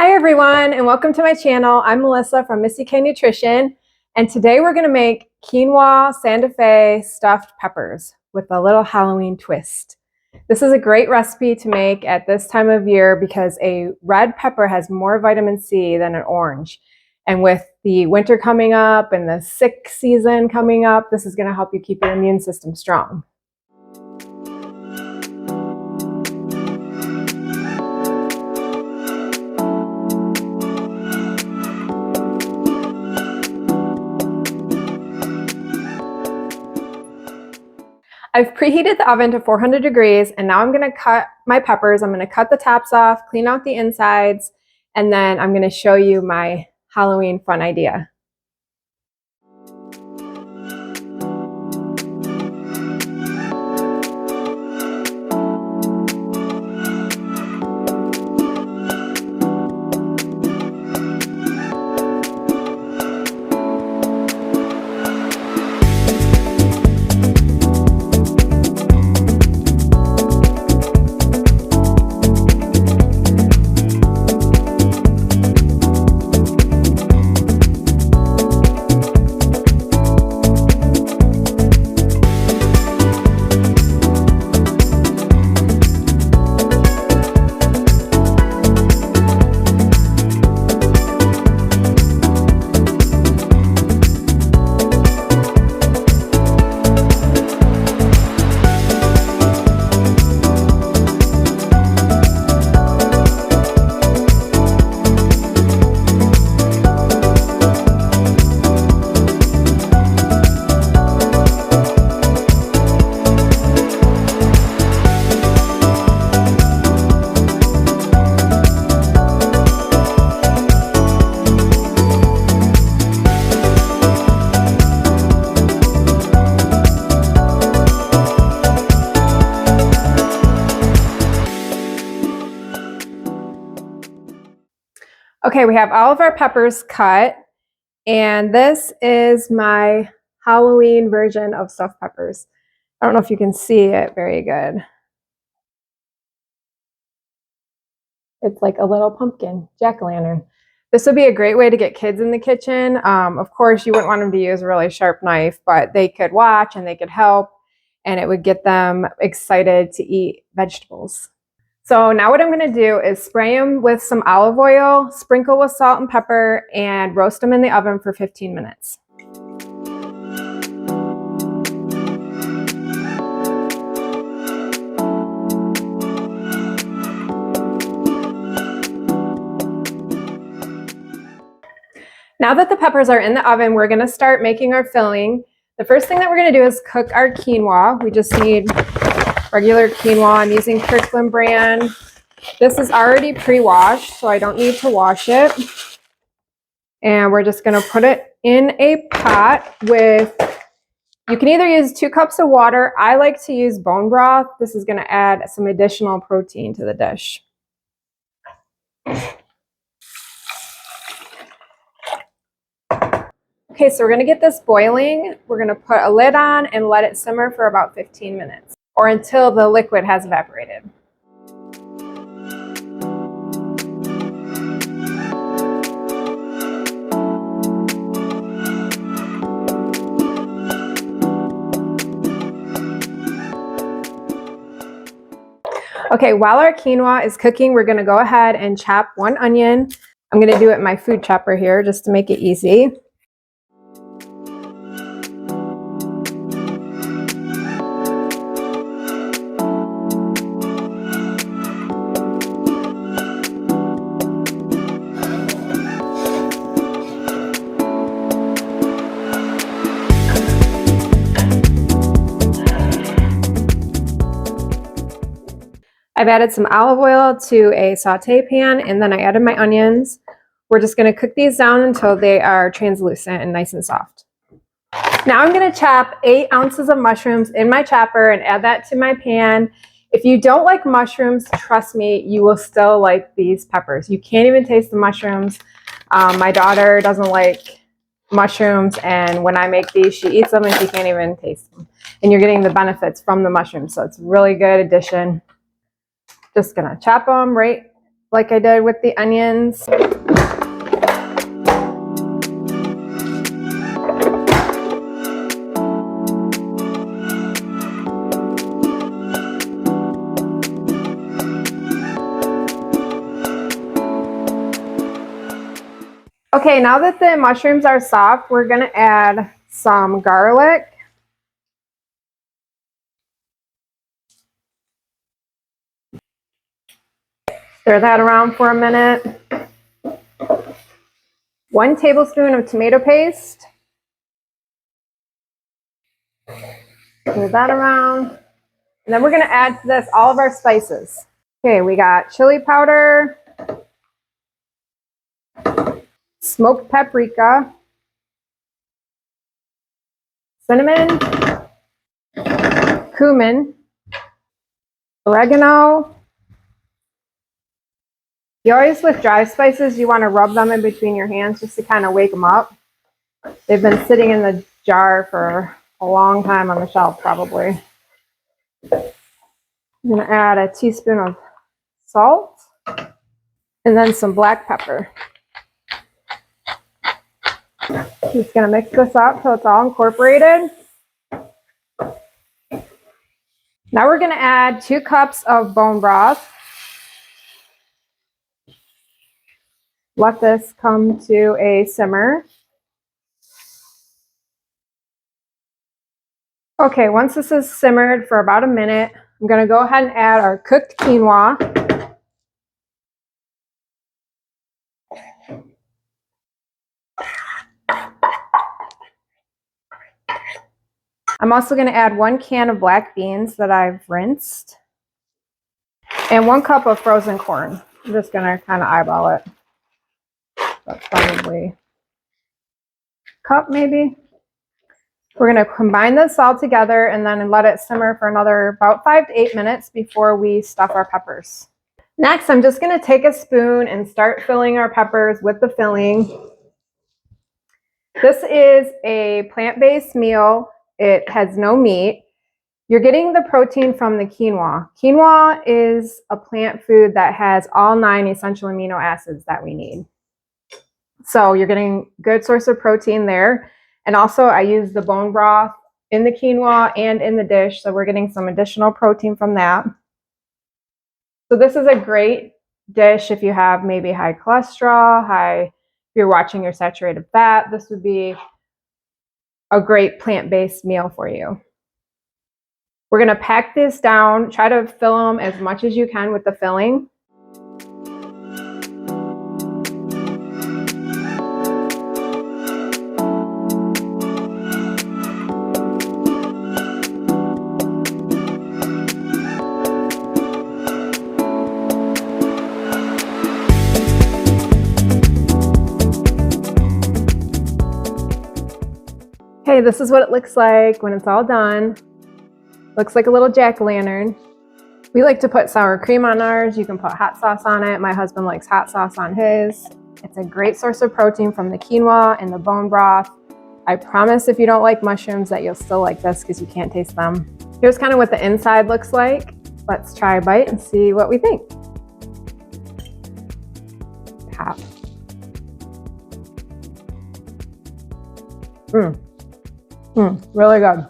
Hi everyone, and welcome to my channel. I'm Melissa from Missy K Nutrition, and today we're gonna make quinoa Santa Fe stuffed peppers with a little Halloween twist. This is a great recipe to make at this time of year because a red pepper has more vitamin C than an orange. And with the winter coming up and the sick season coming up, this is gonna help you keep your immune system strong. I've preheated the oven to 400 degrees, and now I'm gonna cut my peppers. I'm gonna cut the tops off, clean out the insides, and then I'm gonna show you my Halloween fun idea. Okay, we have all of our peppers cut, and this is my Halloween version of stuffed peppers. I don't know if you can see it very good. It's like a little pumpkin, jack-o'-lantern. This would be a great way to get kids in the kitchen. Of course, you wouldn't want them to use a really sharp knife, but they could watch and they could help, and it would get them excited to eat vegetables. So now what I'm going to do is spray them with some olive oil, sprinkle with salt and pepper, and roast them in the oven for 15 minutes. Now that the peppers are in the oven, we're going to start making our filling. The first thing that we're going to do is cook our quinoa. We just need regular quinoa. I'm using Kirkland brand. This is already pre-washed, so I don't need to wash it. And we're just going to put it in a pot with, you can either use 2 cups of water. I like to use bone broth. This is going to add some additional protein to the dish. Okay, so we're going to get this boiling. We're going to put a lid on and let it simmer for about 15 minutes or until the liquid has evaporated. Okay, while our quinoa is cooking, we're going to go ahead and chop 1 onion. I'm going to do it in my food chopper here just to make it easy. I've added some olive oil to a saute pan, and then I added my onions. We're just going to cook these down until they are translucent and nice and soft. Now I'm going to chop 8 ounces of mushrooms in my chopper and add that to my pan. If you don't like mushrooms, trust me, you will still like these peppers. You can't even taste the mushrooms. My daughter doesn't like mushrooms, and when I make these, she eats them and she can't even taste them. And you're getting the benefits from the mushrooms, so it's a really good addition. Just gonna chop them right like I did with the onions. Okay, now that the mushrooms are soft, we're gonna add some garlic. Stir that around for a minute. 1 tablespoon of tomato paste. Stir that around. And then we're gonna add to this all of our spices. Okay, we got chili powder, smoked paprika, cinnamon, cumin, oregano. You always, with dry spices, you want to rub them in between your hands just to kind of wake them up. They've been sitting in the jar for a long time on the shelf, probably. I'm going to add a teaspoon of salt and then some black pepper. Just going to mix this up so it's all incorporated. Now we're going to add 2 cups of bone broth. Let this come to a simmer. Okay, once this is simmered for about a minute, I'm going to go ahead and add our cooked quinoa. I'm also going to add 1 can of black beans that I've rinsed and 1 cup of frozen corn. I'm just going to kind of eyeball it. That's probably a cup maybe. We're going to combine this all together and then let it simmer for another about 5 to 8 minutes before we stuff our peppers. Next, I'm just going to take a spoon and start filling our peppers with the filling. This is a plant-based meal. It has no meat. You're getting the protein from the quinoa. Quinoa is a plant food that has all 9 essential amino acids that we need. So you're getting a good source of protein there. And also I use the bone broth in the quinoa and in the dish. So we're getting some additional protein from that. So this is a great dish if you have maybe high cholesterol, if you're watching your saturated fat. This would be a great plant-based meal for you. We're going to pack this down, try to fill them as much as you can with the filling. Okay, this is what it looks like when it's all done. Looks like a little jack-o'-lantern. We like to put sour cream on ours. You can put hot sauce on it. My husband likes hot sauce on his. It's a great source of protein from the quinoa and the bone broth. I promise if you don't like mushrooms that you'll still like this because you can't taste them. Here's kind of what the inside looks like. Let's try a bite and see what we think. Pop. Really good.